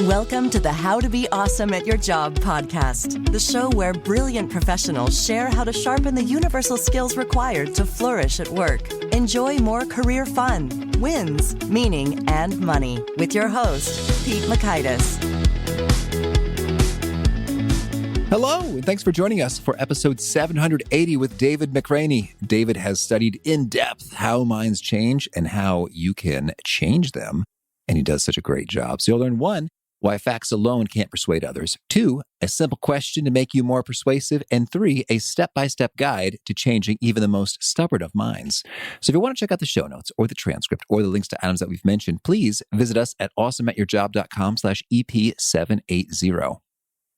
Welcome to the How to Be Awesome at Your Job podcast, the show where brilliant professionals share how to sharpen the universal skills required to flourish at work. Enjoy more career fun, wins, meaning, and money with your host, Pete Makaitis. Hello, and thanks for joining us for episode 780 with David McRaney. David has studied in depth how minds change and how you can change them, and he does such a great job. So you'll learn 1, why facts alone can't persuade others. 2, a simple question to make you more persuasive. And 3, a step-by-step guide to changing even the most stubborn of minds. So if you want to check out the show notes or the transcript or the links to items that we've mentioned, please visit us at awesomeatyourjob.com/EP780.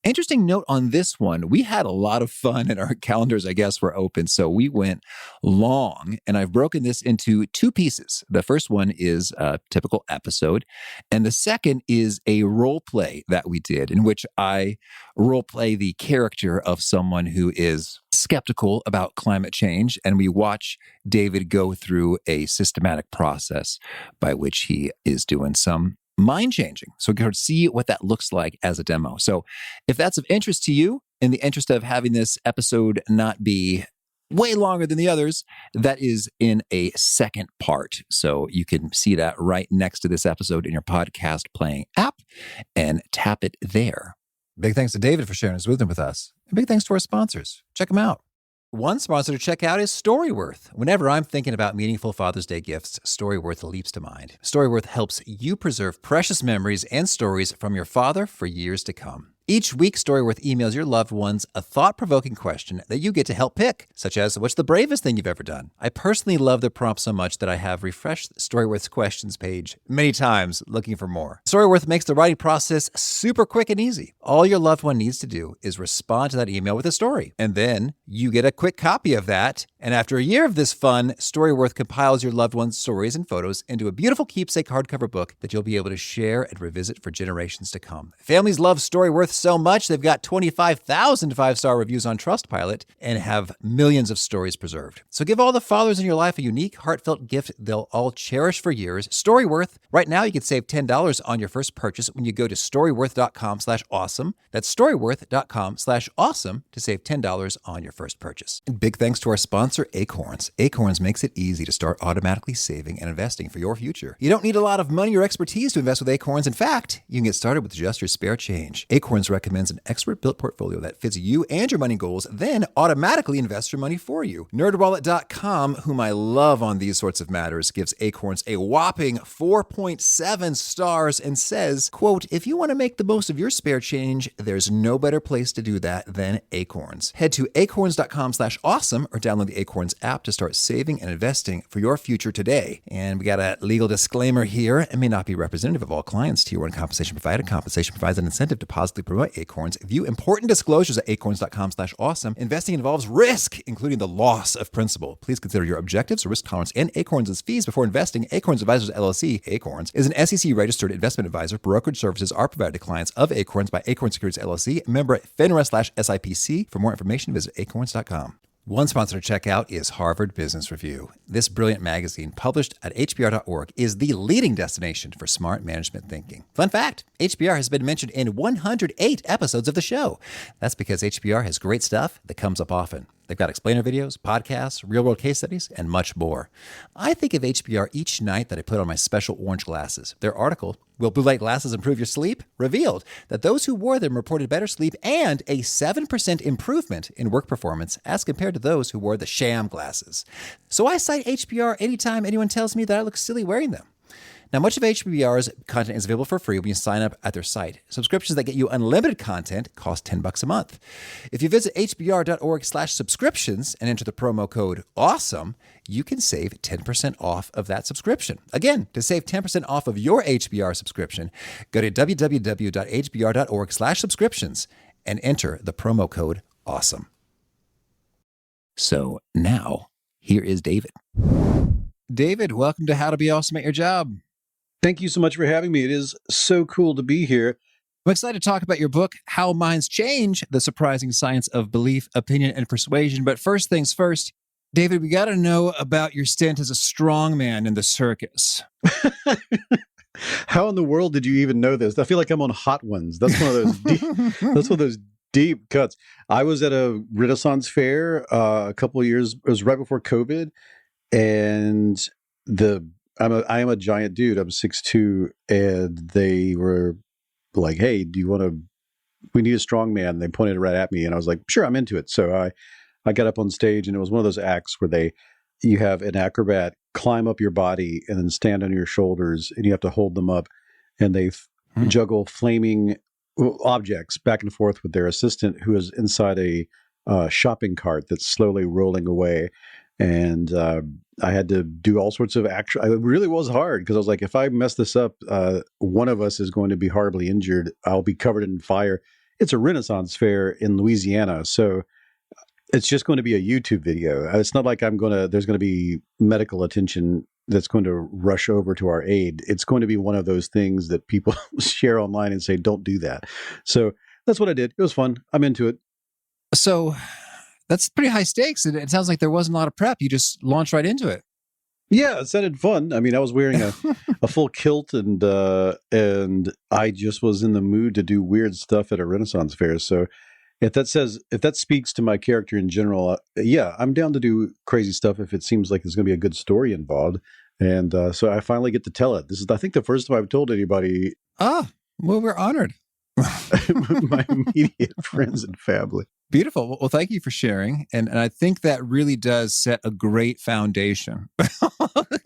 Interesting note on this one, we had a lot of fun and our calendars, I guess, were open. So we went long, and I've broken this into 2 pieces. The first one is a typical episode, and the second is a role play that we did in which I role play the character of someone who is skeptical about climate change, and we watch David go through a systematic process by which he is doing some mind changing. So we can see what that looks like as a demo. So if that's of interest to you, in the interest of having this episode not be way longer than the others, that is in a second part. So you can see that right next to this episode in your podcast playing app and tap it there. Big thanks to David for sharing his wisdom with us. And big thanks to our sponsors. Check them out. One sponsor to check out is Storyworth. Whenever I'm thinking about meaningful Father's Day gifts, Storyworth leaps to mind. Storyworth helps you preserve precious memories and stories from your father for years to come. Each week, Storyworth emails your loved ones a thought-provoking question that you get to help pick, such as, what's the bravest thing you've ever done? I personally love the prompt so much that I have refreshed Storyworth's questions page many times looking for more. Storyworth makes the writing process super quick and easy. All your loved one needs to do is respond to that email with a story, and then you get a quick copy of that. And after a year of this fun, Storyworth compiles your loved one's stories and photos into a beautiful keepsake hardcover book that you'll be able to share and revisit for generations to come. Families love Storyworth so much, they've got 25,000 5-star reviews on Trustpilot and have millions of stories preserved. So give all the fathers in your life a unique, heartfelt gift they'll all cherish for years. Storyworth. Right now, you can save $10 on your first purchase when you go to storyworth.com/awesome. That's storyworth.com/awesome to save $10 on your first purchase. And big thanks to our sponsor, Acorns. Acorns makes it easy to start automatically saving and investing for your future. You don't need a lot of money or expertise to invest with Acorns. In fact, you can get started with just your spare change. Acorns recommends an expert-built portfolio that fits you and your money goals, then automatically invests your money for you. NerdWallet.com, whom I love on these sorts of matters, gives Acorns a whopping 4.7 stars and says, quote, if you want to make the most of your spare change, there's no better place to do that than Acorns. Head to acorns.com/awesome or download the Acorns app to start saving and investing for your future today. And we got a legal disclaimer here. It may not be representative of all clients. Tier 1 compensation provided. Compensation provides an incentive to positively promote Acorns. View important disclosures at acorns.com/awesome. Investing involves risk, including the loss of principal. Please consider your objectives, risk tolerance, and Acorns' fees before investing. Acorns Advisors LLC, Acorns, is an SEC-registered investment advisor. Brokerage services are provided to clients of Acorns by Acorns Securities LLC, member FINRA/SIPC. For more information, visit acorns.com. One sponsor to check out is Harvard Business Review. This brilliant magazine, published at hbr.org, is the leading destination for smart management thinking. Fun fact, HBR has been mentioned in 108 episodes of the show. That's because HBR has great stuff that comes up often. They've got explainer videos, podcasts, real-world case studies, and much more. I think of HBR each night that I put on my special orange glasses. Their article, Will Blue Light Glasses Improve Your Sleep?, revealed that those who wore them reported better sleep and a 7% improvement in work performance as compared to those who wore the sham glasses. So I cite HBR anytime anyone tells me that I look silly wearing them. Now, much of HBR's content is available for free when you sign up at their site. Subscriptions that get you unlimited content cost $10 a month. If you visit hbr.org/subscriptions and enter the promo code AWESOME, you can save 10% off of that subscription. Again, to save 10% off of your HBR subscription, go to www.hbr.org/subscriptions and enter the promo code AWESOME. So now, here is David. David, welcome to How to Be Awesome at Your Job. Thank you so much for having me. It is so cool to be here. I'm excited to talk about your book, How Minds Change, The Surprising Science of Belief, Opinion, and Persuasion. But first things first, David, we got to know about your stint as a strongman in the circus. How in the world did you even know this? I feel like I'm on Hot Ones. That's one of those that's one of those deep cuts. I was at a Renaissance fair a couple of years. It was right before COVID, and I am a giant dude. I'm 6'2", and they were like, "Hey, do you want to? We need a strong man." They pointed right at me, and I was like, "Sure, I'm into it." So I got up on stage, and it was one of those acts where you have an acrobat climb up your body and then stand on your shoulders, and you have to hold them up, and they juggle flaming objects back and forth with their assistant, who is inside a shopping cart that's slowly rolling away. And I had to do all sorts of action. It really was hard because I was like, if I mess this up, one of us is going to be horribly injured. I'll be covered in fire. It's a Renaissance fair in Louisiana, so it's just going to be a YouTube video. It's not like there's going to be medical attention that's going to rush over to our aid. It's going to be one of those things that people share online and say, don't do that. So that's what I did. It was fun. I'm into it. So that's pretty high stakes. It sounds like there wasn't a lot of prep. You just launched right into it. Yeah, it sounded fun. I mean, I was wearing a full kilt, and I just was in the mood to do weird stuff at a Renaissance fair. So if that speaks to my character in general, yeah, I'm down to do crazy stuff if it seems like there's going to be a good story involved. And so I finally get to tell it. This is, I think, the first time I've told anybody. Ah, well, we're honored. My immediate friends and family. Beautiful. Well, thank you for sharing. And I think that really does set a great foundation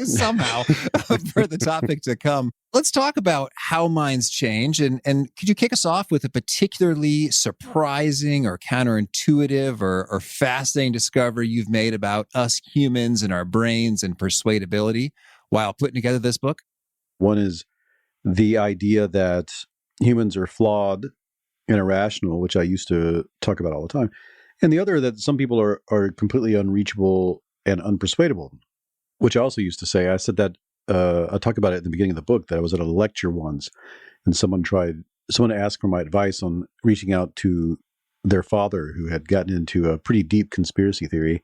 somehow for the topic to come. Let's talk about how minds change. And could you kick us off with a particularly surprising or counterintuitive or fascinating discovery you've made about us humans and our brains and persuadability while putting together this book? One is the idea that humans are flawed and irrational, which I used to talk about all the time. And the other, that some people are completely unreachable and unpersuadable, which I also used to say. I said that, I talked about it in the beginning of the book, that I was at a lecture once and someone asked for my advice on reaching out to their father, who had gotten into a pretty deep conspiracy theory.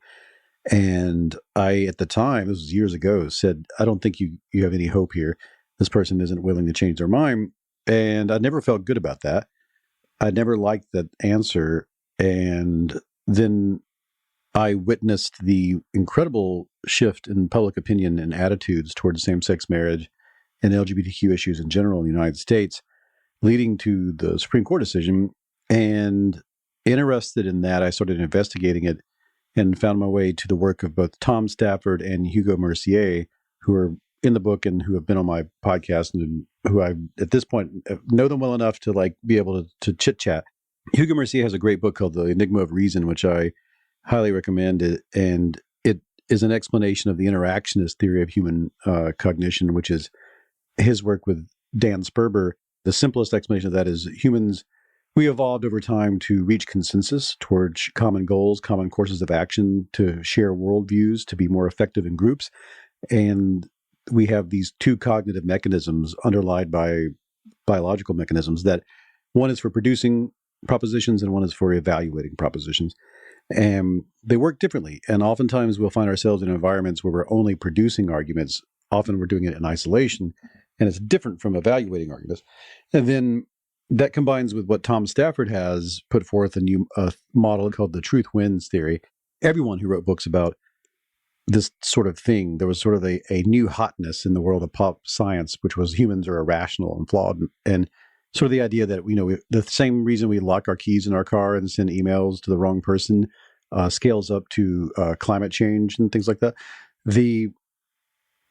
And I, at the time, this was years ago, said, I don't think you have any hope here. This person isn't willing to change their mind. And I never felt good about that. I never liked that answer. And then I witnessed the incredible shift in public opinion and attitudes towards same-sex marriage and LGBTQ issues in general in the United States, leading to the Supreme Court decision. And interested in that, I started investigating it and found my way to the work of both Tom Stafford and Hugo Mercier, who are in the book and who have been on my podcast, and who I, at this point, know them well enough to be able to chit chat. Hugo Mercier has a great book called The Enigma of Reason, which I highly recommend. And it is an explanation of the interactionist theory of human cognition, which is his work with Dan Sperber. The simplest explanation of that is humans, we evolved over time to reach consensus towards common goals, common courses of action, to share worldviews, to be more effective in groups. And we have these two cognitive mechanisms underlied by biological mechanisms, that one is for producing propositions and one is for evaluating propositions. And they work differently. And oftentimes we'll find ourselves in environments where we're only producing arguments. Often we're doing it in isolation, and it's different from evaluating arguments. And then that combines with what Tom Stafford has put forth, a new model called the truth wins theory. Everyone who wrote books about this sort of thing, there was sort of a new hotness in the world of pop science, which was humans are irrational and flawed. And sort of the idea that, the same reason we lock our keys in our car and send emails to the wrong person scales up to climate change and things like that.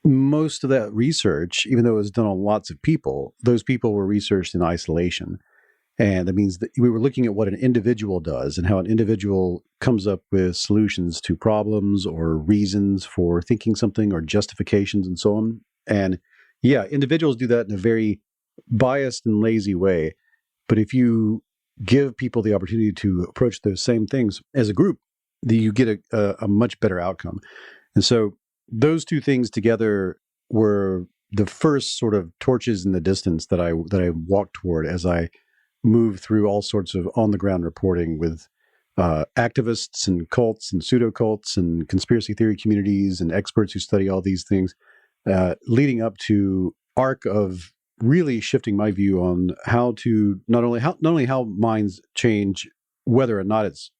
Most of that research, even though it was done on lots of people, those people were researched in isolation. And that means that we were looking at what an individual does and how an individual comes up with solutions to problems or reasons for thinking something or justifications and so on. And yeah, individuals do that in a very biased and lazy way. But if you give people the opportunity to approach those same things as a group, you get a much better outcome. And so those two things together were the first sort of torches in the distance that I walked toward as I moved through all sorts of on-the-ground reporting with activists and cults and pseudo-cults and conspiracy theory communities and experts who study all these things, leading up to arc of really shifting my view on how to not only how minds change, whether or not it's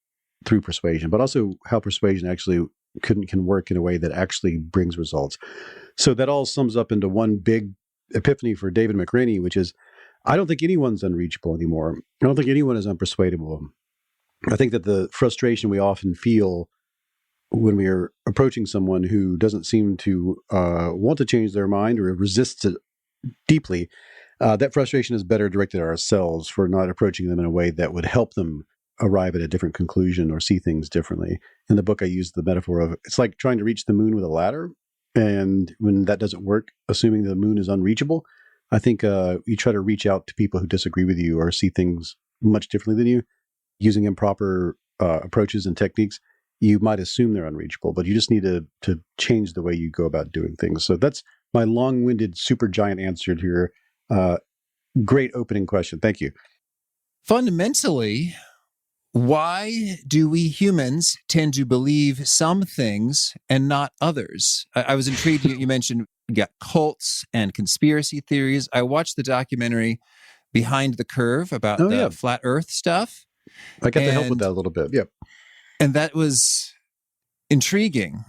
through persuasion, but also how persuasion actually can work in a way that actually brings results. So that all sums up into one big epiphany for David McRaney, which is, I don't think anyone's unreachable anymore. I don't think anyone is unpersuadable. I think that the frustration we often feel when we are approaching someone who doesn't seem to want to change their mind or resists it deeply, that frustration is better directed at ourselves for not approaching them in a way that would help them arrive at a different conclusion or see things differently. In the book, I use the metaphor of it's like trying to reach the moon with a ladder. And when that doesn't work, assuming the moon is unreachable, I think you try to reach out to people who disagree with you or see things much differently than you, using improper approaches and techniques. You might assume they're unreachable, but you just need to change the way you go about doing things. So that's my long-winded, super giant answer to your great opening question. Thank you. Fundamentally, why do we humans tend to believe some things and not others? I was intrigued. You mentioned you got cults and conspiracy theories. I watched the documentary Behind the Curve about the flat Earth stuff. I got to help with that a little bit. Yep. And that was intriguing.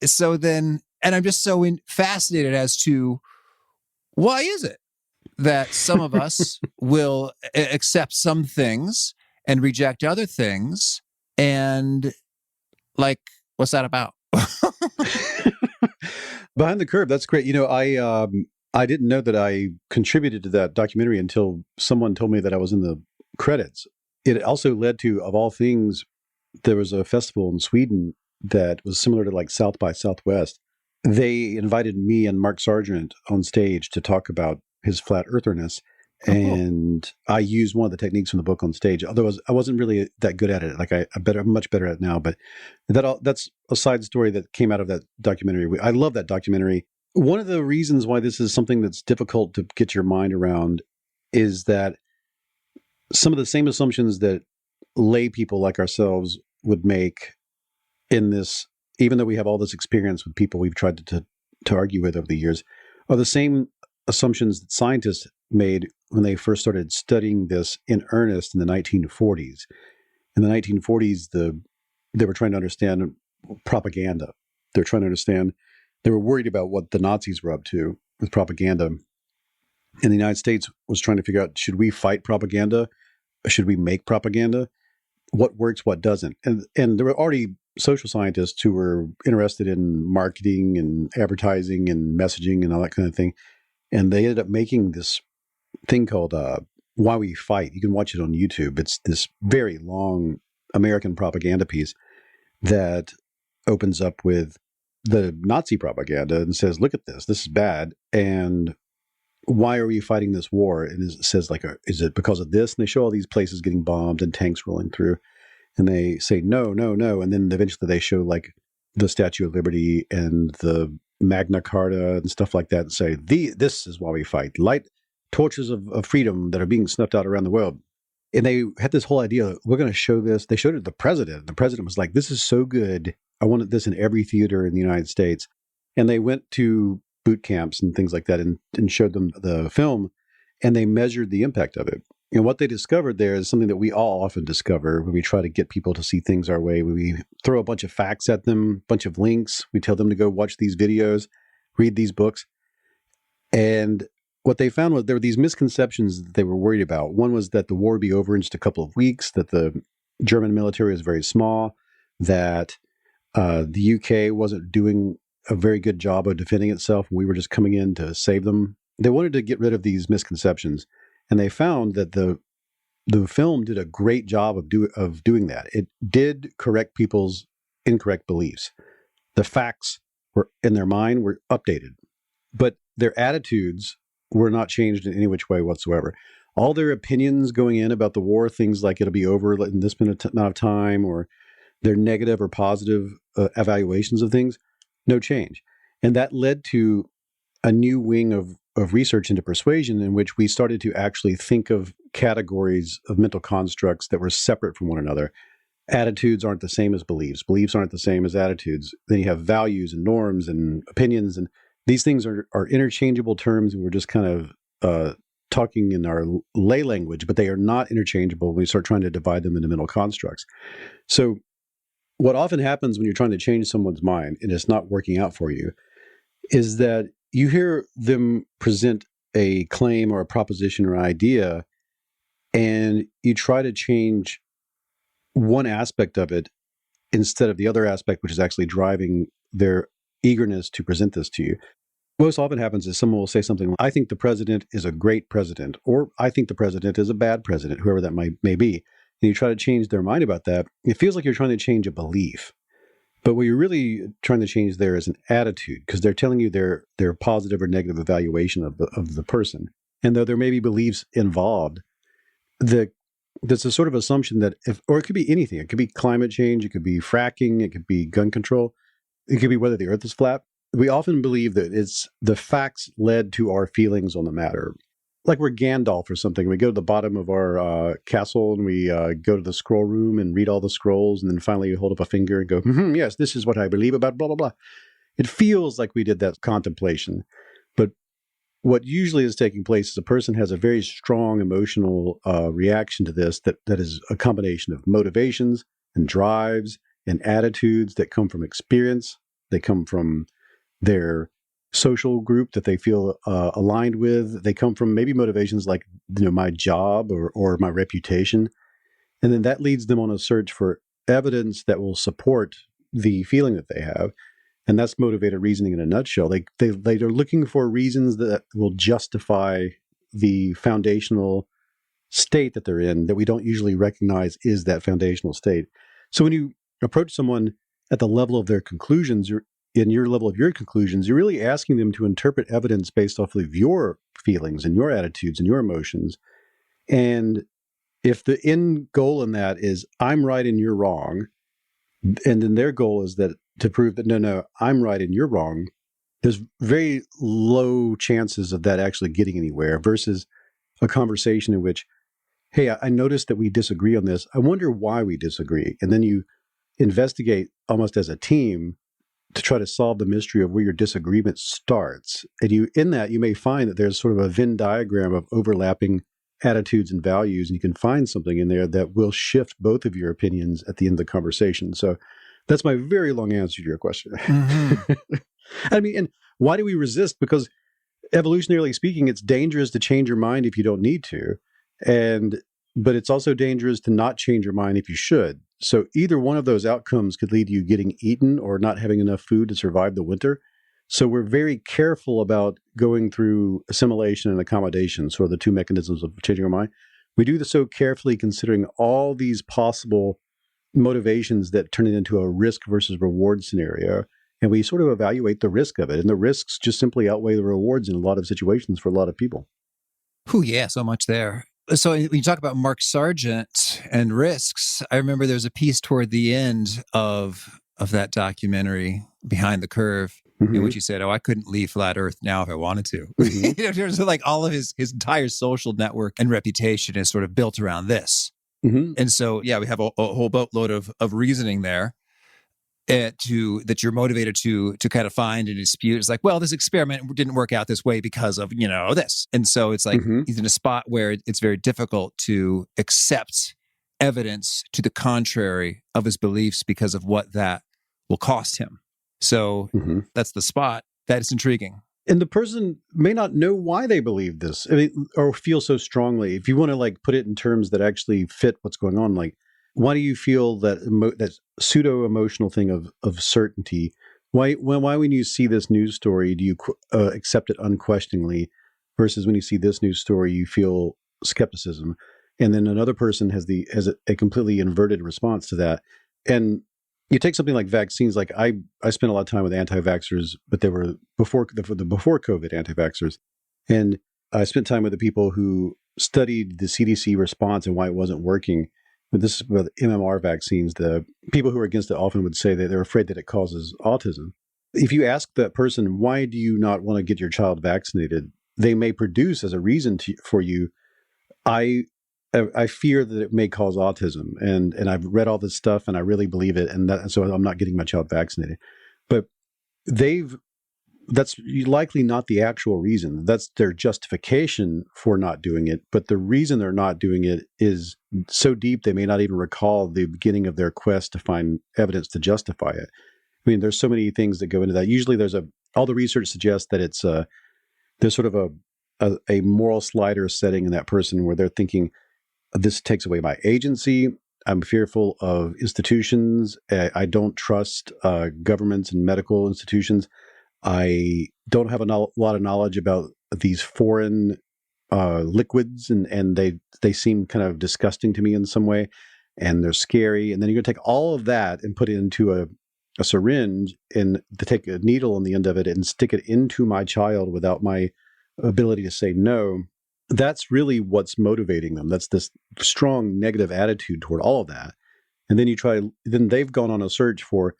So then, and I'm just so fascinated as to why is it that some of us will accept some things and reject other things, and like, what's that about? Behind the Curve, that's great. You know, I didn't know that I contributed to that documentary until someone told me that I was in the credits. It also led to, of all things, there was a festival in Sweden that was similar to like South by Southwest. They invited me and Mark Sargent on stage to talk about his flat eartherness. And I used one of the techniques from the book on stage, although I wasn't really that good at it. Like I'm much better at it now, but that's a side story that came out of that documentary. I love that documentary. One of the reasons why this is something that's difficult to get your mind around is that some of the same assumptions that lay people like ourselves would make in this, even though we have all this experience with people we've tried to argue with over the years, are the same assumptions that scientists made when they first started studying this in earnest in the 1940s. In the 1940s, they were trying to understand propaganda. They're trying to understand, they were worried about what the Nazis were up to with propaganda. And the United States was trying to figure out, should we fight propaganda? Or should we make propaganda? What works, what doesn't? And there were already social scientists who were interested in marketing and advertising and messaging and all that kind of thing. And they ended up making this thing called Why We Fight. You can watch it on YouTube. It's this very long American propaganda piece that opens up with the Nazi propaganda and says, look at this. This is bad. And why are we fighting this war? And it says, like, is it because of this? And they show all these places getting bombed and tanks rolling through. And they say, no, no, no. And then eventually they show, like, the Statue of Liberty and the Magna Carta and stuff like that and say, this is why we fight. Light torches of freedom that are being snuffed out around the world. And they had this whole idea, we're going to show this. They showed it to the president. The president was like, this is so good. I wanted this in every theater in the United States. And they went to boot camps and things like that and showed them the film, and they measured the impact of it. And what they discovered there is something that we all often discover when we try to get people to see things our way. We throw a bunch of facts at them, a bunch of links. We tell them to go watch these videos, read these books. And what they found was there were these misconceptions that they were worried about. One was that the war would be over in just a couple of weeks, that the German military is very small, that the UK wasn't doing a very good job of defending itself. We were just coming in to save them. They wanted to get rid of these misconceptions. And they found that the film did a great job of doing that. It did correct people's incorrect beliefs. The facts were in their mind were updated, but their attitudes were not changed in any which way whatsoever. All their opinions going in about the war, things like it'll be over in this amount of time, or their negative or positive evaluations of things, no change. And that led to a new wing of research into persuasion in which we started to actually think of categories of mental constructs that were separate from one another. Attitudes aren't the same as beliefs. Beliefs aren't the same as attitudes. Then you have values and norms and opinions, and these things are interchangeable terms, and we're just kind of talking in our lay language, but they are not interchangeable when we start trying to divide them into mental constructs. So what often happens when you're trying to change someone's mind and it's not working out for you is that you hear them present a claim or a proposition or idea, and you try to change one aspect of it instead of the other aspect, which is actually driving their eagerness to present this to you. Most often happens is someone will say something like, I think the president is a great president, or I think the president is a bad president, whoever that may be. And you try to change their mind about that. It feels like you're trying to change a belief. But what you're really trying to change there is an attitude, because they're telling you their positive or negative evaluation of the person. And though there may be beliefs involved, there's a sort of assumption that or it could be anything. It could be climate change, it could be fracking, it could be gun control, it could be whether the earth is flat. We often believe that it's the facts led to our feelings on the matter. Like we're Gandalf or something. We go to the bottom of our castle and we go to the scroll room and read all the scrolls, and then finally you hold up a finger and go, yes, this is what I believe about blah, blah, blah. It feels like we did that contemplation. But what usually is taking place is a person has a very strong emotional reaction to this that is a combination of motivations and drives and attitudes that come from experience. They come from their social group that they feel aligned with. They come from maybe motivations like my job or my reputation. And then that leads them on a search for evidence that will support the feeling that they have. And that's motivated reasoning in a nutshell. They are looking for reasons that will justify the foundational state that they're in that we don't usually recognize is that foundational state. So when you approach someone at the level of their conclusions, in your level of your conclusions, you're really asking them to interpret evidence based off of your feelings and your attitudes and your emotions. And if the end goal in that is I'm right and you're wrong, and then their goal is that to prove that no, I'm right and you're wrong, there's very low chances of that actually getting anywhere versus a conversation in which, hey, I noticed that we disagree on this. I wonder why we disagree. And then you investigate almost as a team to try to solve the mystery of where your disagreement starts. And you may find that there's sort of a Venn diagram of overlapping attitudes and values, and you can find something in there that will shift both of your opinions at the end of the conversation. So that's my very long answer to your question. Mm-hmm. I mean, and why do we resist? Because evolutionarily speaking, it's dangerous to change your mind if you don't need to. But it's also dangerous to not change your mind if you should. So either one of those outcomes could lead to you getting eaten or not having enough food to survive the winter. So we're very careful about going through assimilation and accommodation, sort of the two mechanisms of changing our mind. We do this so carefully considering all these possible motivations that turn it into a risk versus reward scenario. And we sort of evaluate the risk of it. And the risks just simply outweigh the rewards in a lot of situations for a lot of people. Oh, yeah, so much there. So when you talk about Mark Sargent and risks, I remember there's a piece toward the end of that documentary, Behind the Curve, in which he said, I couldn't leave flat Earth now if I wanted to. In terms of like all of his entire social network and reputation is sort of built around this. And so, yeah, we have a whole boatload of reasoning there that you're motivated to kind of find and dispute. It's like, well, this experiment didn't work out this way because of, this. And so it's like he's in a spot where it's very difficult to accept evidence to the contrary of his beliefs because of what that will cost him. So that's the spot. That is intriguing. And the person may not know why they believe this, or feel so strongly. If you want to put it in terms that actually fit what's going on, why do you feel that pseudo emotional thing of certainty? Why when you see this news story do you accept it unquestioningly, versus when you see this news story you feel skepticism, and then another person has a completely inverted response to that. And you take something like vaccines. Like I spent a lot of time with anti-vaxxers, but they were before COVID anti-vaxxers, and I spent time with the people who studied the CDC response and why it wasn't working. But this is with MMR vaccines. The people who are against it often would say that they're afraid that it causes autism. If you ask that person, why do you not want to get your child vaccinated? They may produce as a reason for you, I fear that it may cause autism, and I've read all this stuff and I really believe it, and so I'm not getting my child vaccinated. But they've that's likely not the actual reason. That's their justification for not doing it. But the reason they're not doing it is so deep they may not even recall the beginning of their quest to find evidence to justify it. I mean, there's so many things that go into that. Usually all the research suggests that there's sort of a moral slider setting in that person where they're thinking, this takes away my agency. I'm fearful of institutions. I don't trust governments and medical institutions. I don't have a lot of knowledge about these foreign liquids, and they seem kind of disgusting to me in some way, and they're scary. And then you're going to take all of that and put it into a syringe and to take a needle on the end of it and stick it into my child without my ability to say no. That's really what's motivating them. That's this strong negative attitude toward all of that. And then then they've gone on a search for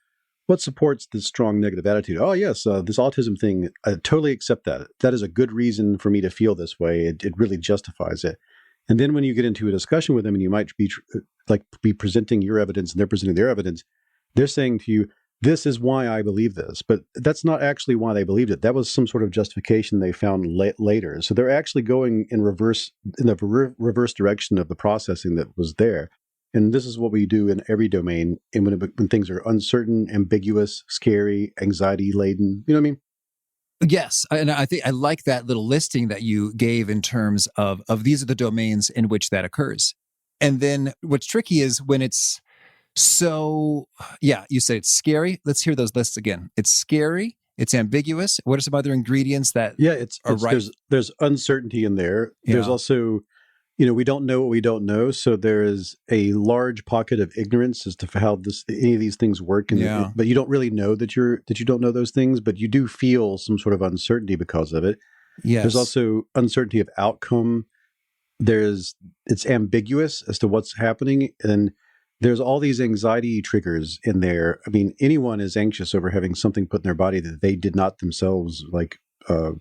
what supports this strong negative attitude. Oh, yes, this autism thing, I totally accept that. That is a good reason for me to feel this way. It really justifies it. And then when you get into a discussion with them and you might be presenting your evidence and they're presenting their evidence, they're saying to you, this is why I believe this. But that's not actually why they believed it. That was some sort of justification they found later. So they're actually going in the reverse direction of the processing that was there. And this is what we do in every domain. And when things are uncertain, ambiguous, scary, anxiety-laden, you know what I mean? Yes. And I think I like that little listing that you gave in terms of these are the domains in which that occurs. And then what's tricky is when it's you said it's scary. Let's hear those lists again. It's scary. It's ambiguous. What are some other ingredients that are right? There's uncertainty in there. Yeah. There's also, we don't know what we don't know. So there is a large pocket of ignorance as to how any of these things work. But you don't really know that you don't know those things, but you do feel some sort of uncertainty because of it. Yes. There's also uncertainty of outcome. It's ambiguous as to what's happening. And there's all these anxiety triggers in there. I mean, anyone is anxious over having something put in their body that they did not themselves, were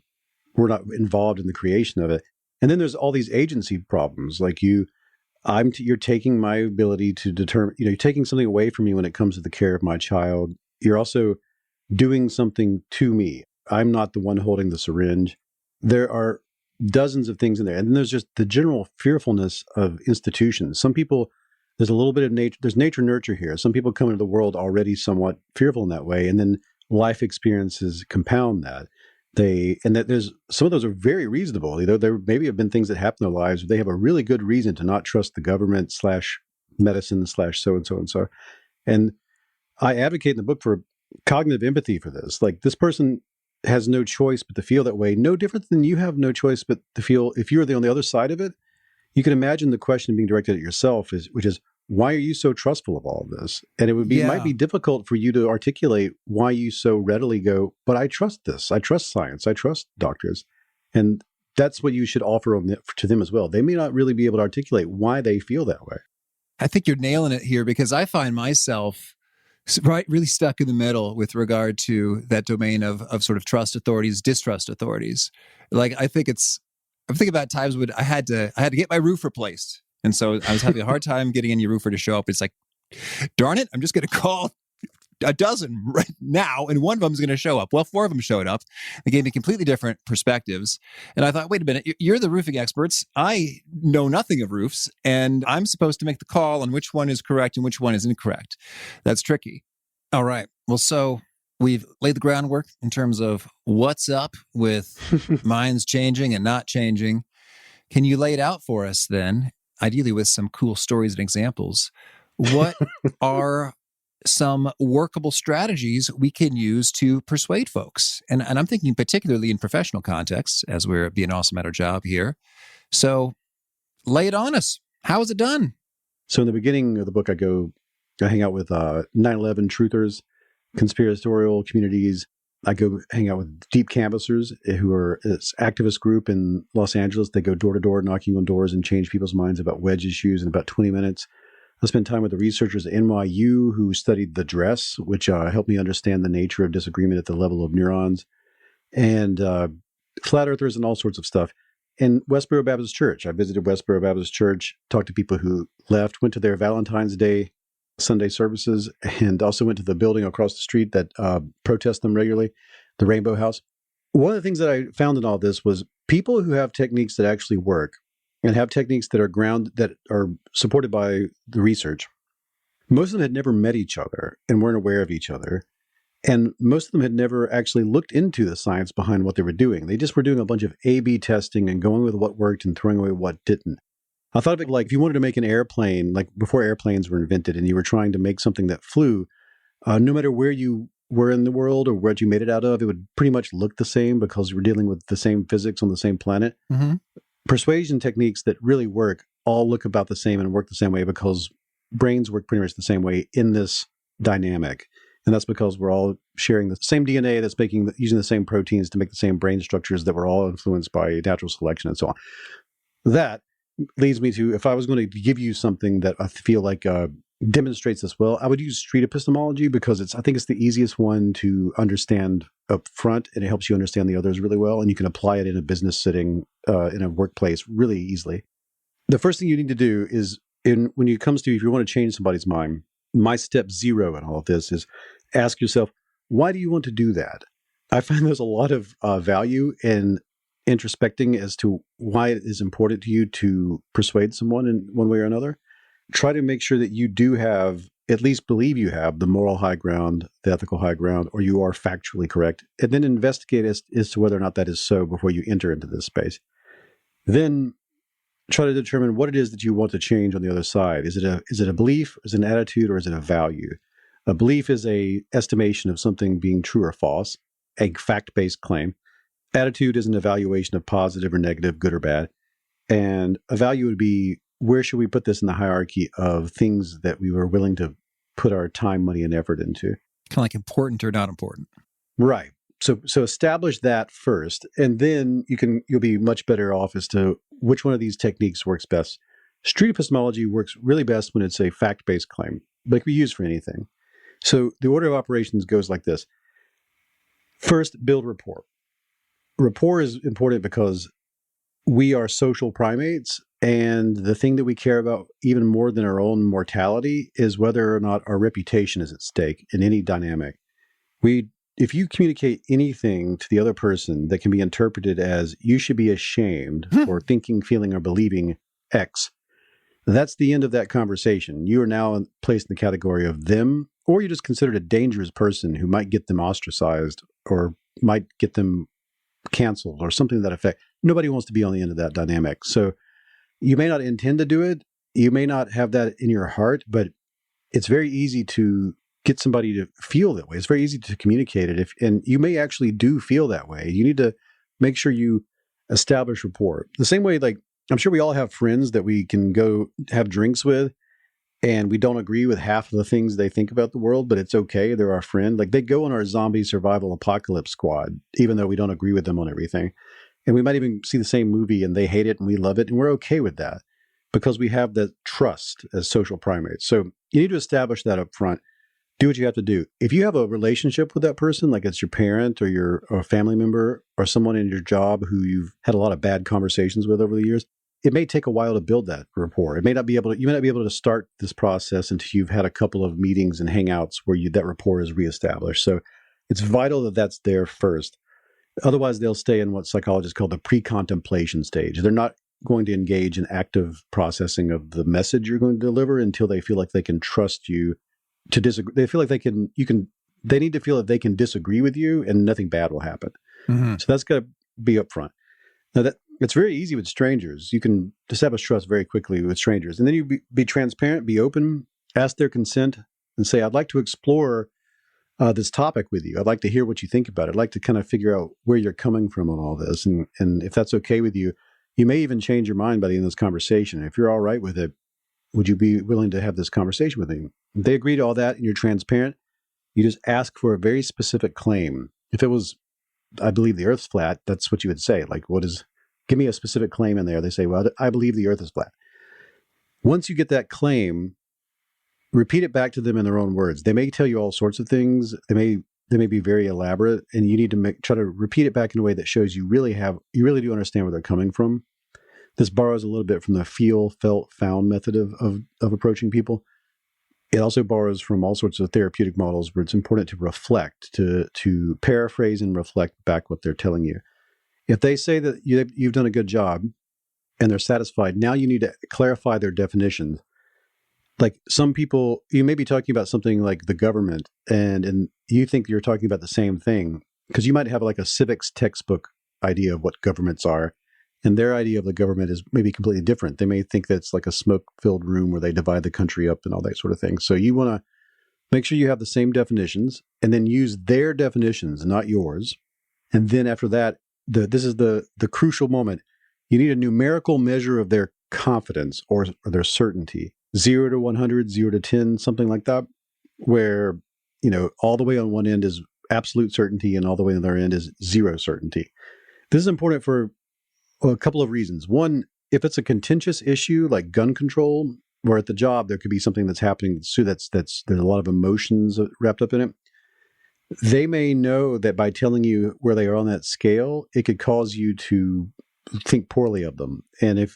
not involved in the creation of it. And then there's all these agency problems. Like you're taking my ability to determine, you're taking something away from me when it comes to the care of my child. You're also doing something to me. I'm not the one holding the syringe. There are dozens of things in there. And then there's just the general fearfulness of institutions. Some people, there's a little bit of nature, there's nature nurture here. Some people come into the world already somewhat fearful in that way. And then life experiences compound that. There's some of those are very reasonable. There maybe have been things that happen in their lives where they have a really good reason to not trust the government / medicine / so and so and so. And I advocate in the book for cognitive empathy for this. Like this person has no choice but to feel that way. No different than you have no choice but to feel if you're on the other side of it. You can imagine the question being directed at yourself, which is, why are you so trustful of all of this? And it might be difficult for you to articulate why you so readily go, but I trust this. I trust science. I trust doctors. And that's what you should offer to them as well. They may not really be able to articulate why they feel that way. I think you're nailing it here because I find myself really stuck in the middle with regard to that domain of sort of trust authorities, distrust authorities. Like I'm thinking about times when I had to get my roof replaced. And so I was having a hard time getting any roofer to show up. It's like, darn it, I'm just going to call a dozen right now, and one of them is going to show up. Well, 4 of them showed up. They gave me completely different perspectives. And I thought, wait a minute, you're the roofing experts. I know nothing of roofs, and I'm supposed to make the call on which one is correct and which one is incorrect. That's tricky. All right. Well, so we've laid the groundwork in terms of what's up with minds changing and not changing. Can you lay it out for us then, ideally with some cool stories and examples? What are some workable strategies we can use to persuade folks? And I'm thinking particularly in professional contexts, as we're being awesome at our job here. So lay it on us. How is it done? So in the beginning of the book, I hang out with 9/11 truthers, conspiratorial communities. I go hang out with deep canvassers who are this activist group in Los Angeles. They go door to door, knocking on doors and change people's minds about wedge issues in about 20 minutes. I spent time with the researchers at NYU who studied the dress, which helped me understand the nature of disagreement at the level of neurons, and flat earthers and all sorts of stuff. And Westboro Baptist Church. I visited Westboro Baptist Church, talked to people who left, went to their Valentine's Day Sunday services, and also went to the building across the street that protests them regularly, the Rainbow House. One of the things that I found in all this was people who have techniques that actually work and have techniques that are supported by the research. Most of them had never met each other and weren't aware of each other. And most of them had never actually looked into the science behind what they were doing. They just were doing a bunch of A/B testing and going with what worked and throwing away what didn't. I thought of it like if you wanted to make an airplane, like before airplanes were invented and you were trying to make something that flew, no matter where you were in the world or what you made it out of, it would pretty much look the same because you were dealing with the same physics on the same planet. Mm-hmm. Persuasion techniques that really work all look about the same and work the same way because brains work pretty much the same way in this dynamic. And that's because we're all sharing the same DNA that's using the same proteins to make the same brain structures that were all influenced by natural selection and so on. That leads me to, if I was going to give you something that I feel like demonstrates this well, I would use street epistemology because I think it's the easiest one to understand up front, and it helps you understand the others really well, and you can apply it in a business setting, in a workplace really easily. The first thing you need to do is, when it comes to, if you want to change somebody's mind, my step 0 in all of this is ask yourself, why do you want to do that? I find there's a lot of value in introspecting as to why it is important to you to persuade someone in one way or another. Try to make sure that you do have, at least believe you have, the moral high ground, the ethical high ground, or you are factually correct, and then investigate as to whether or not that is so before you enter into this space. Then try to determine what it is that you want to change on the other side. Is it a belief, is it an attitude, or is it a value? A belief is a estimation of something being true or false, a fact-based claim. Attitude is an evaluation of positive or negative, good or bad. And a value would be, where should we put this in the hierarchy of things that we were willing to put our time, money, and effort into? Kind of like important or not important. Right. So establish that first, and then you'll be much better off as to which one of these techniques works best. Street epistemology works really best when it's a fact-based claim, but it can be used for anything. So the order of operations goes like this. First, build rapport. Rapport is important because we are social primates, and the thing that we care about even more than our own mortality is whether or not our reputation is at stake in any dynamic. If you communicate anything to the other person that can be interpreted as you should be ashamed for thinking, feeling, or believing X, that's the end of that conversation. You are now placed in the category of them, or you're just considered a dangerous person who might get them ostracized or might get them canceled or something to that effect. Nobody wants to be on the end of that dynamic. So you may not intend to do it. You may not have that in your heart, but it's very easy to get somebody to feel that way. It's very easy to communicate it. And you may actually do feel that way. You need to make sure you establish rapport. The same way, like, I'm sure we all have friends that we can go have drinks with, and we don't agree with half of the things they think about the world, but it's okay. They're our friend. Like, they go on our zombie survival apocalypse squad, even though we don't agree with them on everything. And we might even see the same movie and they hate it and we love it, and we're okay with that because we have that trust as social primates. So you need to establish that up front. Do what you have to do. If you have a relationship with that person, like it's your parent or a family member or someone in your job who you've had a lot of bad conversations with over the years, it may take a while to build that rapport. You may not be able to start this process until you've had a couple of meetings and hangouts where that rapport is reestablished. So it's vital that that's there first. Otherwise, they'll stay in what psychologists call the pre-contemplation stage. They're not going to engage in active processing of the message you're going to deliver until they feel like they can trust you to disagree. They feel like they need to feel that they can disagree with you and nothing bad will happen. Mm-hmm. So that's got to be upfront. Now, it's very easy with strangers. You can establish trust very quickly with strangers. And then you be transparent, be open, ask their consent, and say, I'd like to explore this topic with you. I'd like to hear what you think about it. I'd like to kind of figure out where you're coming from on all this. And if that's okay with you, you may even change your mind by the end of this conversation. If you're all right with it, would you be willing to have this conversation with me? If they agree to all that and you're transparent, you just ask for a very specific claim. If it was, I believe the earth's flat, that's what you would say. Like, give me a specific claim in there. They say, well, I believe the earth is flat. Once you get that claim, repeat it back to them in their own words. They may tell you all sorts of things. They may be very elaborate, and you need to try to repeat it back in a way that shows you really do understand where they're coming from. This borrows a little bit from the feel, felt, found method of approaching people. It also borrows from all sorts of therapeutic models where it's important to reflect, to paraphrase and reflect back what they're telling you. If they say that you've done a good job and they're satisfied, now you need to clarify their definitions. Like some people, you may be talking about something like the government, and you think you're talking about the same thing because you might have like a civics textbook idea of what governments are, and their idea of the government is maybe completely different. They may think that it's like a smoke-filled room where they divide the country up and all that sort of thing. So you want to make sure you have the same definitions and then use their definitions, not yours. And then after that, this is the crucial moment. You need a numerical measure of their confidence or their certainty. 0 to 100, 0 to 10, something like that, where, all the way on one end is absolute certainty and all the way on the other end is zero certainty. This is important for a couple of reasons. One, if it's a contentious issue like gun control, or at the job, there could be something that's happening that's there's a lot of emotions wrapped up in it. They may know that by telling you where they are on that scale, it could cause you to think poorly of them. And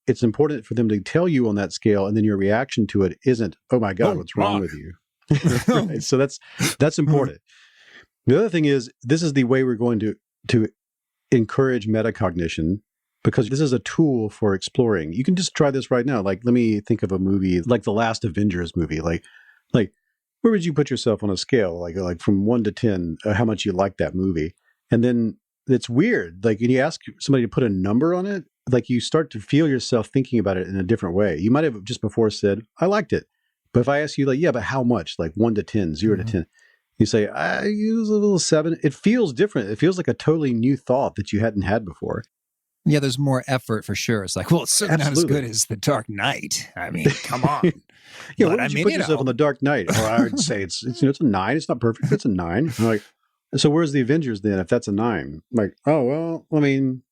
it's important for them to tell you on that scale, and then your reaction to it isn't, "Oh my God, what's wrong with you?" Right? So that's important. The other thing is, this is the way we're going to encourage metacognition, because this is a tool for exploring. You can just try this right now. Like, let me think of a movie like the last Avengers movie. Like where would you put yourself on a scale? Like from 1 to 10, how much you like that movie? And then it's weird. Like, when you ask somebody to put a number on it, like you start to feel yourself thinking about it in a different way. You might have just before said, "I liked it." But if I ask you, like, "Yeah, but how much?" Like 1 to 10, 0 to 10. You say, "I use a little 7. It feels different. It feels like a totally new thought that you hadn't had before. Yeah, there's more effort for sure. It's like, well, it's certainly not as good as The Dark Knight. I mean, come on. Yeah, what would you put yourself on The Dark Knight? Or I would say it's a 9. It's not perfect. It's a 9. I'm like, so where's the Avengers then if that's a 9? I'm like, oh, well, I mean,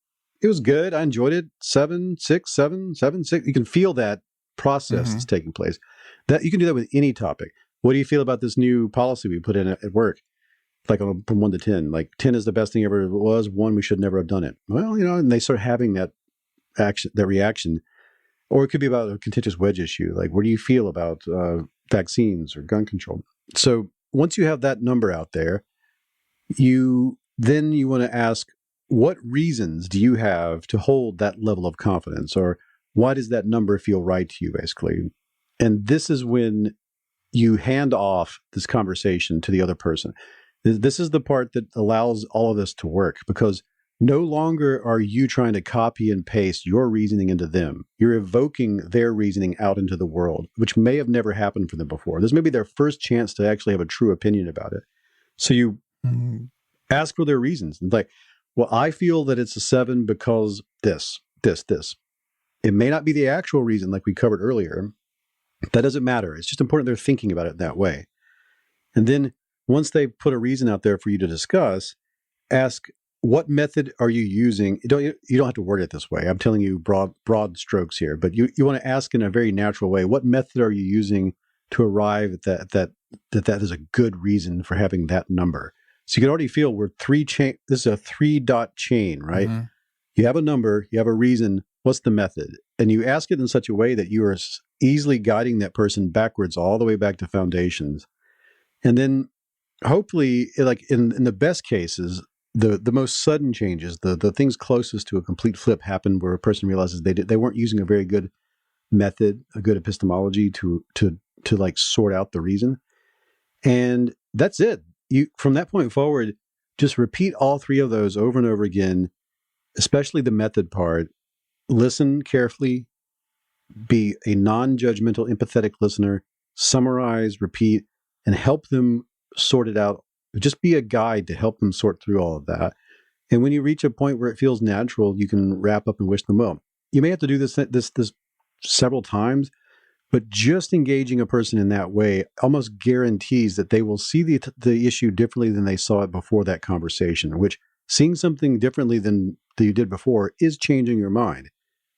it was good. I enjoyed it. 7, 6, 7, 7, 6. You can feel that process that's taking place. That you can do that with any topic. What do you feel about this new policy we put in at work? Like from 1 to 10. Like 10 is the best thing ever was. 1, we should never have done it. Well, and they start having that reaction. Or it could be about a contentious wedge issue. Like, what do you feel about vaccines or gun control? So once you have that number out there, you want to ask, what reasons do you have to hold that level of confidence? Or why does that number feel right to you, basically? And this is when you hand off this conversation to the other person. This is the part that allows all of this to work, because no longer are you trying to copy and paste your reasoning into them. You're evoking their reasoning out into the world, which may have never happened for them before. This may be their first chance to actually have a true opinion about it. So you ask for their reasons. Like, well, I feel that it's a 7 because this. It may not be the actual reason like we covered earlier. That doesn't matter. It's just important they're thinking about it that way. And then once they put a reason out there for you to discuss, ask, what method are you using? You don't have to word it this way. I'm telling you broad strokes here, but you want to ask in a very natural way, what method are you using to arrive at that is a good reason for having that number? So you can already feel this is a 3-dot chain, right? Mm-hmm. You have a number, you have a reason, what's the method? And you ask it in such a way that you are easily guiding that person backwards all the way back to foundations. And then hopefully, like in the best cases, the most sudden changes, the things closest to a complete flip happen where a person realizes they weren't using a very good method, a good epistemology to like sort out the reason. And that's it. You, from that point forward, just repeat all 3 of those over and over again, especially the method part. Listen carefully, be a non-judgmental, empathetic listener, summarize, repeat, and help them sort it out. Just be a guide to help them sort through all of that. And when you reach a point where it feels natural, you can wrap up and wish them well. You may have to do this several times, but just engaging a person in that way almost guarantees that they will see the issue differently than they saw it before that conversation, which seeing something differently than you did before is changing your mind.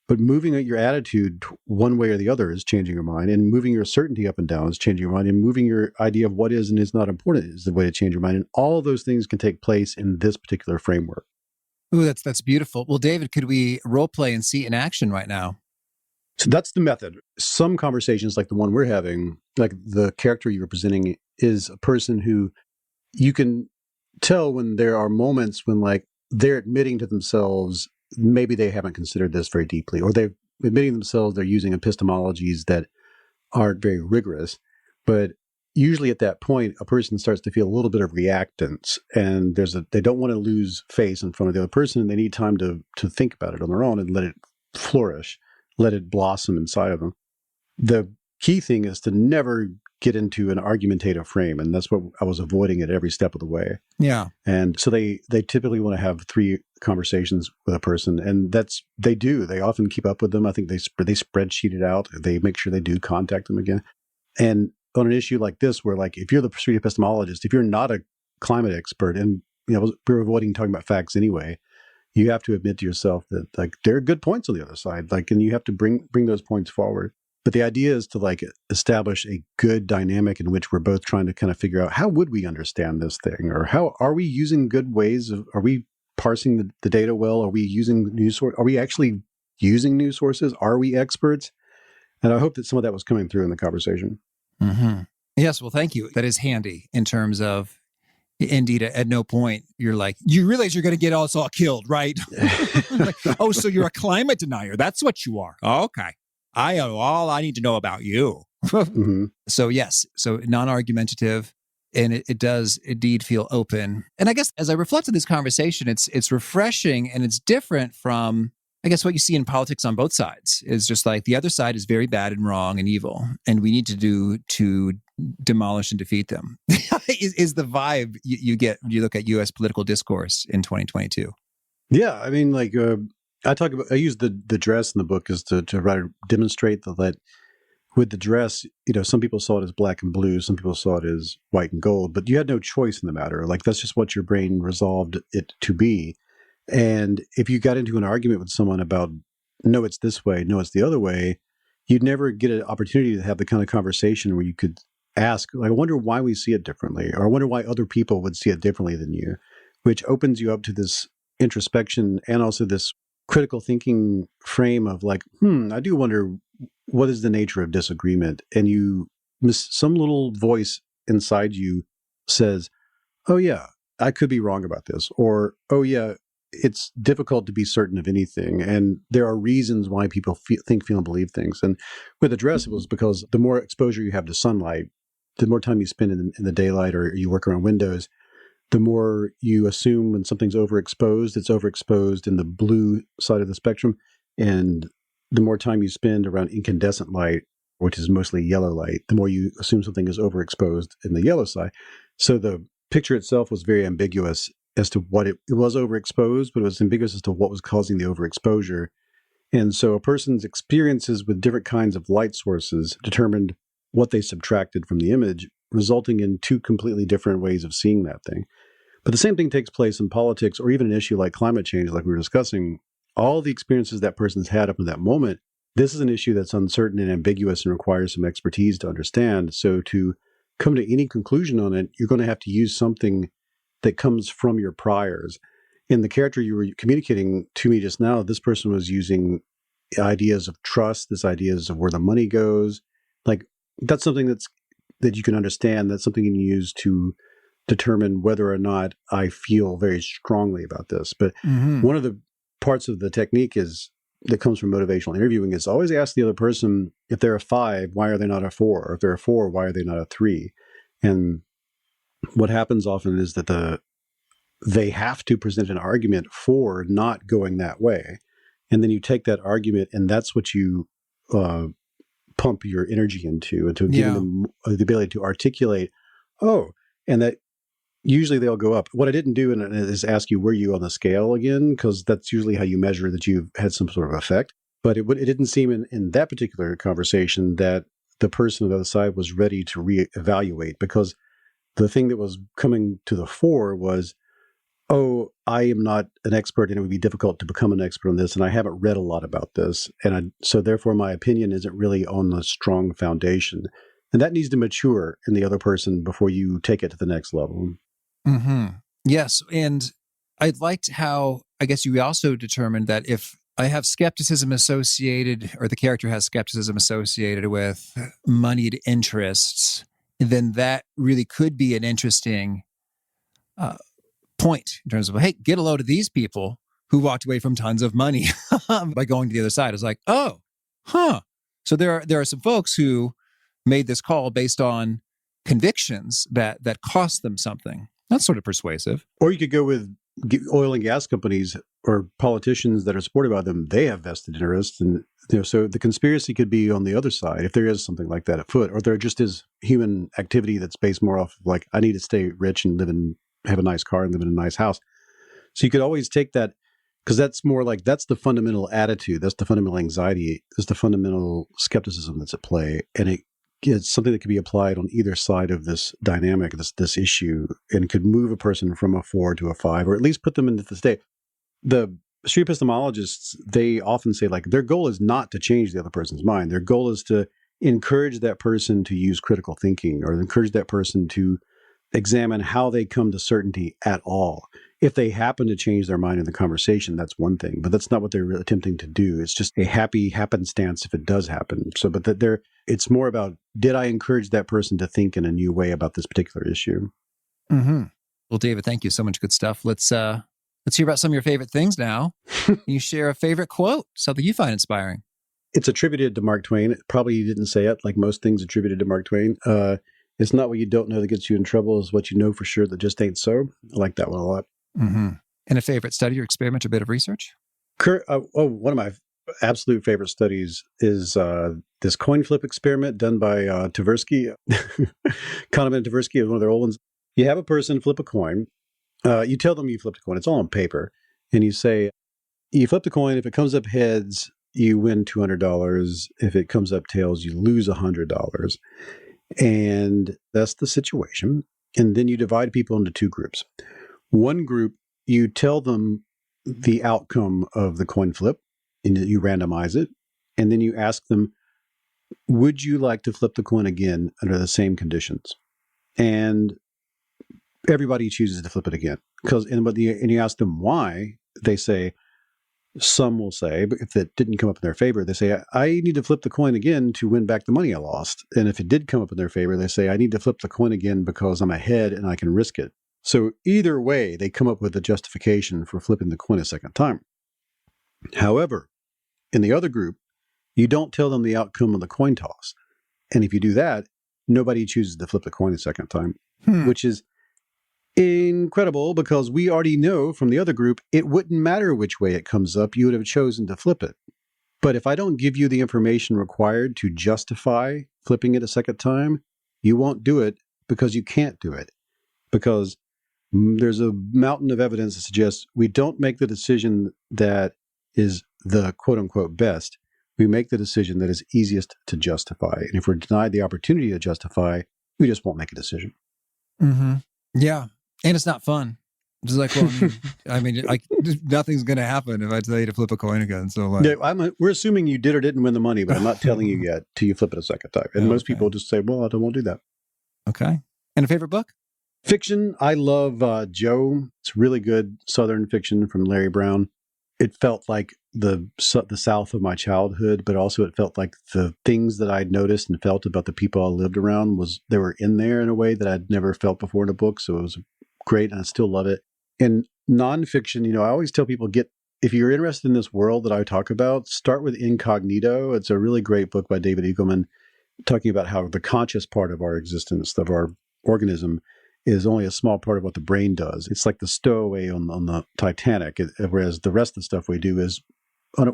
But moving your attitude one way or the other is changing your mind, and moving your certainty up and down is changing your mind, and moving your idea of what is and is not important is the way to change your mind. And all of those things can take place in this particular framework. Ooh, that's beautiful. Well, David, could we role play and see it in action right now? So that's the method. Some conversations, like the one we're having, like the character you're presenting is a person who you can tell when there are moments when like they're admitting to themselves, maybe they haven't considered this very deeply, or they're admitting themselves they're using epistemologies that aren't very rigorous. But usually at that point, a person starts to feel a little bit of reactance, and they don't want to lose face in front of the other person, and they need time to think about it on their own and let it flourish, let it blossom inside of them. The key thing is to never get into an argumentative frame, and that's what I was avoiding at every step of the way. Yeah. And so they typically want to have 3 conversations with a person, and they do. They often keep up with them. I think they spreadsheet it out. They make sure they do contact them again. And on an issue like this, where like if you're the persuasive epistemologist, if you're not a climate expert, and we're avoiding talking about facts anyway, you have to admit to yourself that like there are good points on the other side, like, and you have to bring those points forward. But the idea is to like establish a good dynamic in which we're both trying to kind of figure out how would we understand this thing, or how are we using good ways of, are we parsing the data well? Are we using news source? Are we actually using news sources? Are we experts? And I hope that some of that was coming through in the conversation. Mm-hmm. Yes. Well, thank you. That is handy in terms of, indeed, at no point you're like, you realize you're going to get us all killed, right? Like, oh, so you're a climate denier. That's what you are. Oh, okay. I know all I need to know about you. Mm-hmm. So yes, so non-argumentative, and it does indeed feel open. And I guess as I reflect on this conversation, it's refreshing, and it's different from, I guess, what you see in politics on both sides. Is just like the other side is very bad and wrong and evil, and we need to do to demolish and defeat them. is the vibe you get when you look at U.S. political discourse in 2022? Yeah, I mean, like I use the dress in the book is to try to demonstrate that with the dress, some people saw it as black and blue, some people saw it as white and gold, but you had no choice in the matter. Like that's just what your brain resolved it to be. And if you got into an argument with someone about, no, it's this way, no, it's the other way, you'd never get an opportunity to have the kind of conversation where you could ask, like, I wonder why we see it differently, or I wonder why other people would see it differently than you, which opens you up to this introspection and also this critical thinking frame of like, I do wonder what is the nature of disagreement. And some little voice inside you says, oh yeah, I could be wrong about this. Or, oh yeah, it's difficult to be certain of anything. And there are reasons why people think, feel, and believe things. And with the dress, it was because the more exposure you have to sunlight, the more time you spend in the daylight or you work around windows, the more you assume when something's overexposed, it's overexposed in the blue side of the spectrum. And the more time you spend around incandescent light, which is mostly yellow light, the more you assume something is overexposed in the yellow side. So the picture itself was very ambiguous as to what it was overexposed, but it was ambiguous as to what was causing the overexposure. And so a person's experiences with different kinds of light sources determined what they subtracted from the image, resulting in 2 completely different ways of seeing that thing. But the same thing takes place in politics or even an issue like climate change, like we were discussing. All the experiences that person's had up to that moment, this is an issue that's uncertain and ambiguous and requires some expertise to understand. So to come to any conclusion on it, you're going to have to use something that comes from your priors. In the character you were communicating to me just now, this person was using ideas of trust, this ideas of where the money goes. Like that's something that you can understand. That's something you can use to determine whether or not I feel very strongly about this. But one of the parts of the technique that comes from motivational interviewing is always ask the other person, if they're a 5, why are they not a 4? Or if they're a 4, why are they not a 3? And what happens often is that they have to present an argument for not going that way. And then you take that argument and that's what you pump your energy into, and to give them the ability to articulate, and that usually they'll go up. What I didn't do is ask you, were you on the scale again? Because that's usually how you measure that you've had some sort of effect. But it didn't seem in that particular conversation that the person on the other side was ready to reevaluate, because the thing that was coming to the fore was, I am not an expert and it would be difficult to become an expert on this, and I haven't read a lot about this. So therefore my opinion isn't really on a strong foundation. And that needs to mature in the other person before you take it to the next level. Mm-hmm. Yes. And I liked how, I guess you also determined that if I have skepticism associated, or the character has skepticism associated with moneyed interests, then that really could be an interesting point in terms of, hey, get a load of these people who walked away from tons of money by going to the other side. It's like, oh, huh. So there are some folks who made this call based on convictions that cost them something. That's sort of persuasive. Or you could go with oil and gas companies or politicians that are supported by them. They have vested interests, and so the conspiracy could be on the other side if there is something like that afoot, or there just is human activity that's based more off of like, I need to stay rich and have a nice car and live in a nice house. So you could always take that, because that's more like, that's the fundamental attitude, that's the fundamental anxiety, that's the fundamental skepticism that's at play, and it's something that could be applied on either side of this dynamic, this issue, and could move a person from a 4 to a 5, or at least put them into the state. The street epistemologists, they often say, like, their goal is not to change the other person's mind. Their goal is to encourage that person to use critical thinking, or encourage that person to examine how they come to certainty at all. If they happen to change their mind in the conversation, that's one thing, but that's not what they're attempting to do. It's just a happy happenstance if it does happen. So, but it's more about, did I encourage that person to think in a new way about this particular issue? Mm-hmm. Well, David, thank you so much. Good stuff. Let's hear about some of your favorite things now. Can you share a favorite quote, something you find inspiring? It's attributed to Mark Twain. Probably you didn't say it, like most things attributed to Mark Twain. It's not what you don't know that gets you in trouble, it's what you know for sure that just ain't so. I like that one a lot. Mm-hmm. And a favorite study or experiment or bit of research? One of my absolute favorite studies is this coin flip experiment done by Tversky. Kahneman and Tversky is one of their old ones. You have a person flip a coin. You tell them you flipped a coin. It's all on paper. And you say, you flip the coin. If it comes up heads, you win $200. If it comes up tails, you lose $100. And that's the situation. And then you divide people into two groups. One group, you tell them the outcome of the coin flip, and you randomize it. And then you ask them, would you like to flip the coin again under the same conditions? And everybody chooses to flip it again. And you ask them why. They say, some will say, but if it didn't come up in their favor, they say, I need to flip the coin again to win back the money I lost. And if it did come up in their favor, they say, I need to flip the coin again because I'm ahead and I can risk it. So either way, they come up with a justification for flipping the coin a second time. However, in the other group, you don't tell them the outcome of the coin toss. And if you do that, nobody chooses to flip the coin a second time, which is incredible, because we already know from the other group, it wouldn't matter which way it comes up, you would have chosen to flip it. But if I don't give you the information required to justify flipping it a second time, you won't do it because you can't do it. Because there's a mountain of evidence that suggests we don't make the decision that is the quote-unquote best. We make the decision that is easiest to justify. And if we're denied the opportunity to justify, we just won't make a decision. Mm-hmm. Yeah. And it's not fun. It's like, well, nothing's going to happen if I tell you to flip a coin again. So, like, yeah, we're assuming you did or didn't win the money, but I'm not telling you yet till you flip it a second time. And most people just say, well, I won't do that. Okay. And a favorite book? Fiction. I love Joe. It's really good Southern fiction from Larry Brown. It felt like the South of my childhood, but also it felt like the things that I'd noticed and felt about the people I lived around they were in there in a way that I'd never felt before in a book. So it was great, and I still love it. And nonfiction, I always tell people, if you're interested in this world that I talk about, start with Incognito. It's a really great book by David Eagleman, talking about how the conscious part of our existence, of our organism, is only a small part of what the brain does. It's like the stowaway on the Titanic, whereas the rest of the stuff we do is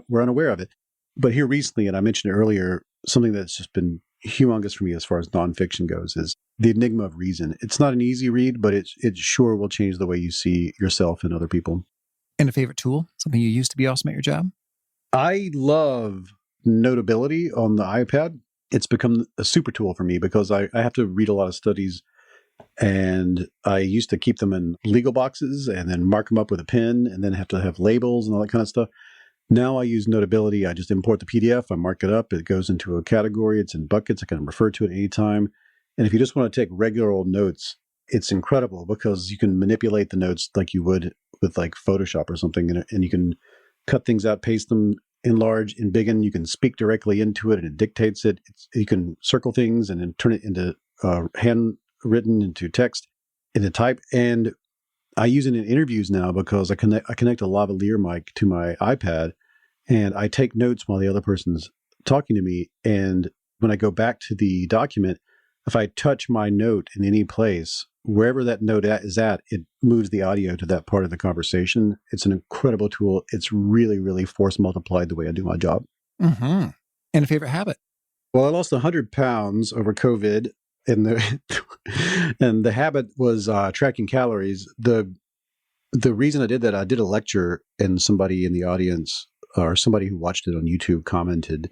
we're unaware of it. But here recently, and I mentioned it earlier, something that's just been humongous for me as far as nonfiction goes is The Enigma of Reason. It's not an easy read, but it sure will change the way you see yourself and other people. And a favorite tool? Something you use to be awesome at your job? I love Notability on the iPad. It's become a super tool for me because I have to read a lot of studies, and I used to keep them in legal boxes and then mark them up with a pen and then have to have labels and all that kind of stuff. Now I use Notability. I just import the PDF. I mark it up. It goes into a category. It's in buckets. I can refer to it anytime. And if you just want to take regular old notes, it's incredible because you can manipulate the notes like you would with like Photoshop or something. And you can cut things out, paste them, enlarge, embiggen. You can speak directly into it and it dictates it. You can circle things and then turn it into handwritten, into text, into type. And I use it in interviews now because I connect a lavalier mic to my iPad and I take notes while the other person's talking to me. And when I go back to the document, if I touch my note in any place, wherever that note is at, it moves the audio to that part of the conversation. It's an incredible tool. It's really, really force multiplied the way I do my job. Mm-hmm. And a favorite habit? Well, I lost 100 pounds over COVID, and the habit was tracking calories. The reason I did that, I did a lecture, and somebody in the audience or somebody who watched it on YouTube commented.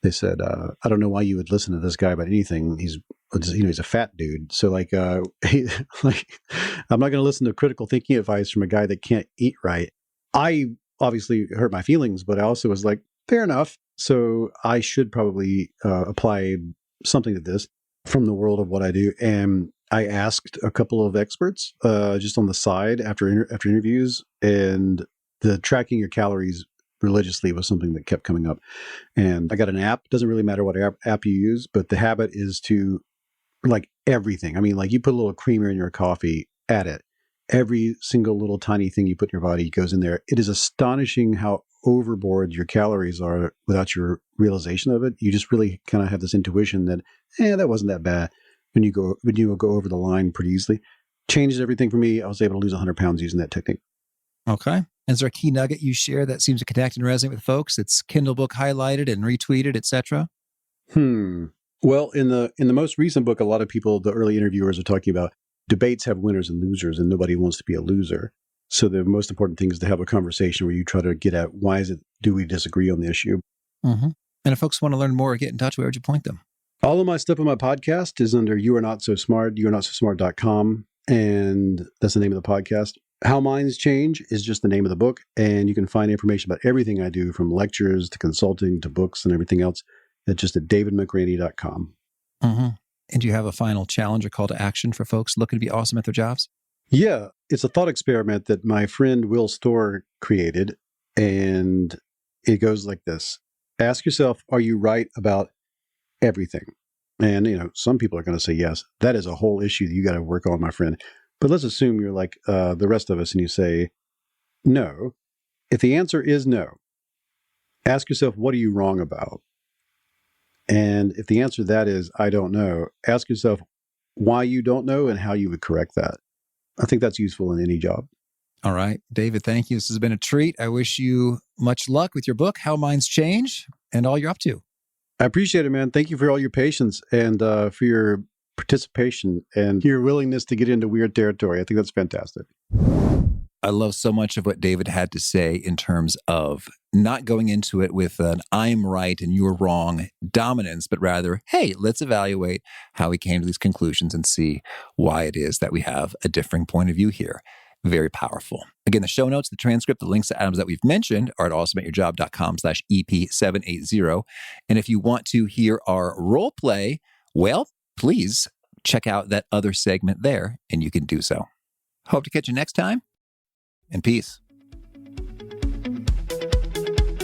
They said, "I don't know why you would listen to this guy about anything. He's a fat dude. So I'm not going to listen to critical thinking advice from a guy that can't eat right." I obviously hurt my feelings, but I also was like, fair enough. So I should probably apply something to this from the world of what I do. And I asked a couple of experts just on the side after interviews, and the tracking your calories religiously was something that kept coming up. And I got an app. Doesn't really matter what app you use, but the habit is to, like, everything. I mean, like, you put a little creamer in your coffee, add it. Every single little tiny thing you put in your body goes in there. It is astonishing how overboard your calories are without your realization of it. You just really kind of have this intuition that, that wasn't that bad. When you go over the line pretty easily. Changes everything for me. I was able to lose 100 pounds using that technique. Okay. Is there a key nugget you share that seems to connect and resonate with folks? It's Kindle book highlighted and retweeted, etc. Well, in the most recent book, a lot of people, the early interviewers, are talking about debates have winners and losers, and nobody wants to be a loser. So the most important thing is to have a conversation where you try to get at why do we disagree on the issue. Mm-hmm. And if folks want to learn more or get in touch, where would you point them? All of my stuff on my podcast is under You Are Not So Smart, youarenotsosmart.com. And that's the name of the podcast. How Minds Change is just the name of the book. And you can find information about everything I do, from lectures to consulting to books and everything else, at davidmcraney.com. Mm-hmm. And do you have a final challenge or call to action for folks looking to be awesome at their jobs? Yeah, it's a thought experiment that my friend Will Storr created. And it goes like this. Ask yourself, are you right about everything? And, some people are going to say yes. That is a whole issue that you got to work on, my friend. But let's assume you're like the rest of us and you say no. If the answer is no, ask yourself, what are you wrong about? And if the answer to that is, I don't know, ask yourself why you don't know and how you would correct that. I think that's useful in any job. All right. David, thank you. This has been a treat. I wish you much luck with your book, How Minds Change, and all you're up to. I appreciate it, man. Thank you for all your patience and for your participation and your willingness to get into weird territory. I think that's fantastic. I love so much of what David had to say in terms of not going into it with an I'm right and you're wrong dominance, but rather, hey, let's evaluate how he came to these conclusions and see why it is that we have a differing point of view here. Very powerful. Again, the show notes, the transcript, the links to items that we've mentioned are at awesomeatyourjob.com/EP780. And if you want to hear our role play, well, please check out that other segment there, and you can do so. Hope to catch you next time, and peace.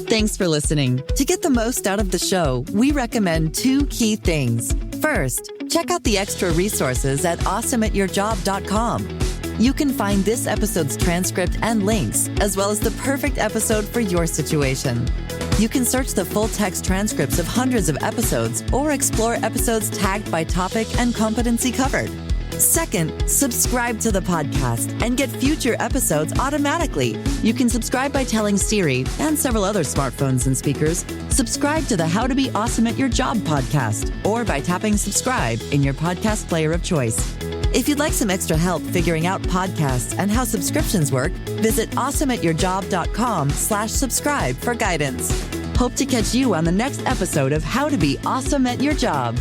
Thanks for listening. To get the most out of the show, we recommend 2 key things. First, check out the extra resources at awesomeatyourjob.com. You can find this episode's transcript and links, as well as the perfect episode for your situation. You can search the full text transcripts of hundreds of episodes or explore episodes tagged by topic and competency covered. Second, subscribe to the podcast and get future episodes automatically. You can subscribe by telling Siri and several other smartphones and speakers, subscribe to the How to Be Awesome at Your Job podcast, or by tapping subscribe in your podcast player of choice. If you'd like some extra help figuring out podcasts and how subscriptions work, visit awesomeatyourjob.com/subscribe for guidance. Hope to catch you on the next episode of How to Be Awesome at Your Job.